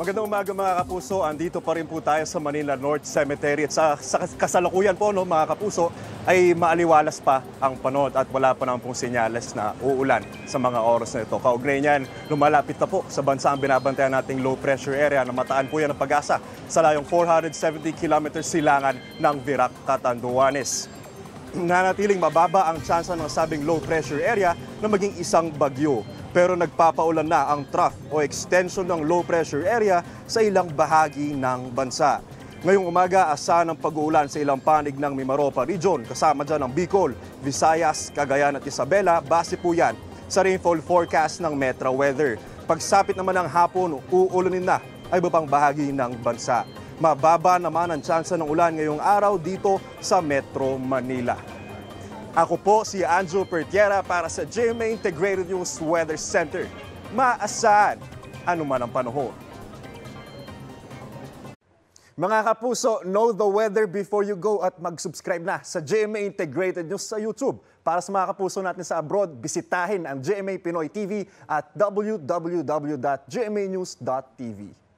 Magandang umaga mga kapuso. Andito pa rin po tayo sa Manila North Cemetery at sa kasalukuyan po mga kapuso ay maaliwalas pa ang panahon at wala pa naman pong senyales na uulan sa mga oras na ito. Kaugnay niyan, lumalapit na po sa bansa ang binabantayan nating low pressure area na mataan po yan ng Pag-asa sa layong 470 kilometers silangan ng Virac, Catanduanes. Nanatiling mababa ang tsansa ng sabing low pressure area na maging isang bagyo. Pero nagpapaulan na ang trough o extension ng low pressure area sa ilang bahagi ng bansa. Ngayong umaga, asahan ang pag-uulan sa ilang panig ng Mimaropa Region, kasama dyan ang Bicol, Visayas, Cagayan at Isabela. Base po yan sa rainfall forecast ng Metro Weather. Pagsapit naman ng hapon, uulanin na ay iba pang bahagi ng bansa. Mababa naman ang tsansa ng ulan ngayong araw dito sa Metro Manila. Ako po si Anjo Pertiera para sa GMA Integrated News Weather Center. Maasahan anuman ang panahon. Mga kapuso, know the weather before you go at mag-subscribe na sa GMA Integrated News sa YouTube. Para sa mga kapuso natin sa abroad, bisitahin ang GMA Pinoy TV at www.gmanews.tv.